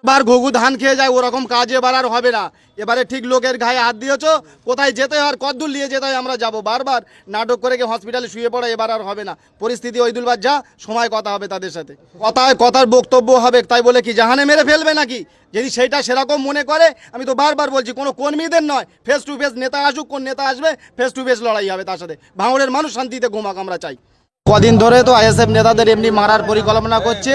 বার ঘুঘু ধান খেয়ে যায় ওরকম কাজ এবার আর হবে না। এবারে ঠিক লোকের গায়ে হাত দিয়েছো, কোথায় যেতে হয় আর কতদূর নিয়ে যেতে হয় আমরা যাব। বারবার নাটক করে গিয়ে হসপিটালে শুয়ে পড়া এবার আর হবে না। পরিস্থিতি ওইদুলবার যা, সময় কথা হবে তাদের সাথে, কথার বক্তব্য হবে, তাই বলে কি জাহানে মেরে ফেলবে নাকি? যদি সেইটা সেরকম মনে করে, আমি তো বারবার বলছি কোনো কর্মীদের নয়, ফেস টু ফেস নেতা আসুক, কোন নেতা আসবে ফেস টু ফেস লড়াই হবে তার সাথে। ভাঙড়ের মানুষ শান্তিতে ঘুমাক আমরা চাই। কদিন ধরে তো আইএসএফ নেতাদের এমনি মারার পরিকল্পনা করছে।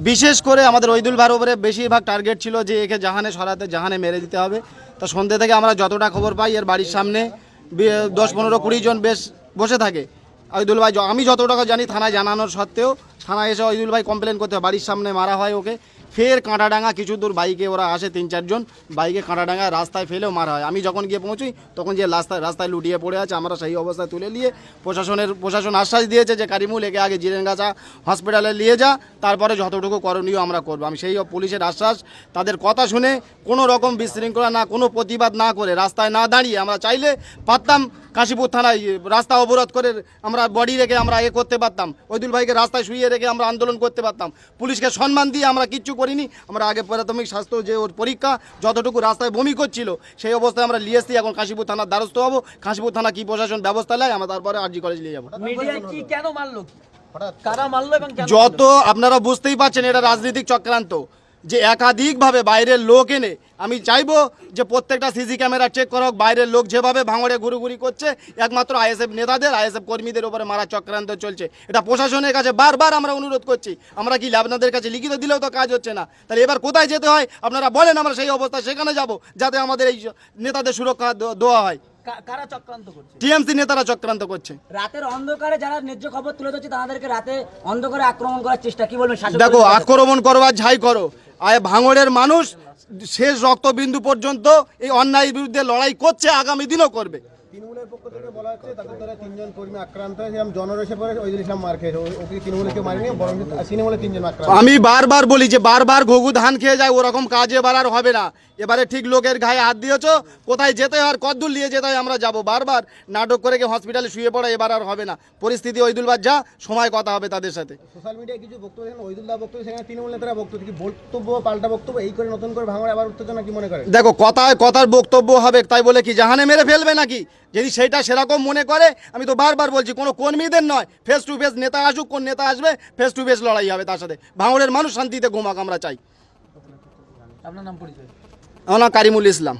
বিশেষ করে আমাদের ওইদুল ভাইয়ের উপরে বেশিরভাগ টার্গেট ছিল যে একে জাহানে সরাতে, জাহানে মেরে দিতে হবে। তা সন্ধ্যে থেকে আমরা যতটা খবর পাই এর বাড়ির সামনে 10-15-20 জন বেশ বসে থাকে। ওইদুল ভাই, আমি যতটা জানি থানায় জানানোর সত্ত্বেও থানায় এসে ওইদুল ভাই কমপ্লেন করতে হয়, বাড়ির সামনে মারা হয় ওকে। ফের কাঁটাডাঙ্গা কিছু দূর বাইকে ওরা আসে 3-4 জন, বাইকে কাঁটাডাঙ্গা রাস্তায় ফেলেও মারা হয়। আমি যখন গিয়ে পৌঁছই তখন যে রাস্তায় লুটিয়ে পড়ে আছে, আমরা সেই অবস্থায় তুলে নিয়ে প্রশাসন আশ্বাস দিয়েছে যে কারিমুল একে আগে জিরেনগাছা হসপিটালে নিয়ে যা, তারপরে যতটুকু করণীয় আমরা করবো। আমি সেই পুলিশের আশ্বাস, তাদের কথা শুনে কোনো রকম বিশৃঙ্খলা না, কোনো প্রতিবাদ না করে, রাস্তায় না দাঁড়িয়ে, আমরা চাইলে পারতাম কাশীপুর থানায় রাস্তা অবরোধ করে আমরা বডি রেখে আমরা করতে পারতাম, ওইদুল ভাইকে রাস্তায় শুয়ে রেখে আমরা আন্দোলন করতে পারতাম। পুলিশকে সম্মান দিয়ে আমরা কিচ্ছু করিনি। আমরা আগে প্রাথমিক স্বাস্থ্য যে ওর পরীক্ষা, যতটুকু রাস্তায় বমি করছিল সেই অবস্থায় আমরা নিয়ে এসেছি। এখন কাশীপুর থানার দ্বারস্থ হবো, কাশীপুর থানা কি প্রশাসন ব্যবস্থা নেয় আমরা তারপরে আরজি কলেজ নিয়ে যাবো। যত আপনারা বুঝতেই পারছেন এটা রাজনৈতিক চক্রান্ত, যে একাধিকভাবে বাইরের লোক এনে, আমি চাইবো যে প্রত্যেকটা সিসি ক্যামেরা চেক করা হোক। বাইরের লোক যেভাবে ভাঙড়ে ঘুরুঘুরি করছে, একমাত্র আইএসএফ নেতাদের, আইএসএফ কর্মীদের উপরে মারা চক্রান্ত চলছে। এটা প্রশাসনের কাছে বারবার আমরা অনুরোধ করছি। আমরা কি আপনাদের কাছে লিখিত দিলেও তো কাজ হচ্ছে না, তাহলে এবার কোথায় যেতে হয় আপনারা বলেন, আমরা সেই অবস্থা সেখানে যাব, যাতে আমাদের এই নেতাদের সুরক্ষা দেওয়া হয়। কারা চক্রান্ত করছে? টিএমসি নেতারা চক্রান্ত করছে। রাতের অন্ধকারে যারা ন্যায্য খবর তুলে ধরছে তাদেরকে রাতে অন্ধকারে আক্রমণ করার চেষ্টা, কি বলবেন? দেখো, আক্রমণ করবার ঝাই করো, ভাঙড়ের মানুষ শেষ রক্তবিন্দু পর্যন্ত এই অন্যায়ের বিরুদ্ধে লড়াই করছে, আগামী দিনও করবে। তৃণমূলের পক্ষ থেকে বলা হচ্ছে তাদের দ্বারা 3 জন কর্মী আক্রান্ত হয়েছে, জনরোষে পরে ওইদুল ইসলাম মার খেয়েছে। ওকে তৃণমূলকে মারেনি, বরং তৃণমূলের 3 জন আক্রান্ত। আমি বারবার বলি যে বারবার ঘুঘু ধান খেয়ে যায় ওরকম কাজ এবার আর হবে না। এবারে ঠিক লোকের গায়ে হাত দিয়েছো, কোথায় যেতে হয় আর কতদূর নিয়ে যেতে হয় আমরা যাব। বারবার নাটক করে গিয়ে হসপিটালে শুয়ে পড়া এবার আর হবে না। পরিস্থিতি ওইদুলবার যা, সময় কথা হবে তাদের সাথে। সোশ্যাল মিডিয়ায় কিছু বক্তব্য দেখেন, ওইদুল দা বক্তব্য, সেখানে তৃণমূল নেতারা বক্তব্য, কি বক্তব্য পাল্টা বক্তব্য, এই করে নতুন করে ভাঙড়ে আবার উত্তেজনা, কি মনে করেন? দেখো, কথার বক্তব্য হবে, তাই বলে কি জাহানে মেরে ফেলবে নাকি? যদি সেইটা সেরকম মনে করে, আমি তো বারবার বলছি কোনো কর্মীদের নয়, ফেস টু ফেস নেতা আসুক, কোন নেতা আসবে ফেস টু ফেস লড়াই হবে তার সাথে। ভাঙড়ের মানুষ শান্তিতে ঘুমাক আমরা চাই। আপনার নাম পরিচয়? আমার নাম কারিমুল ইসলাম।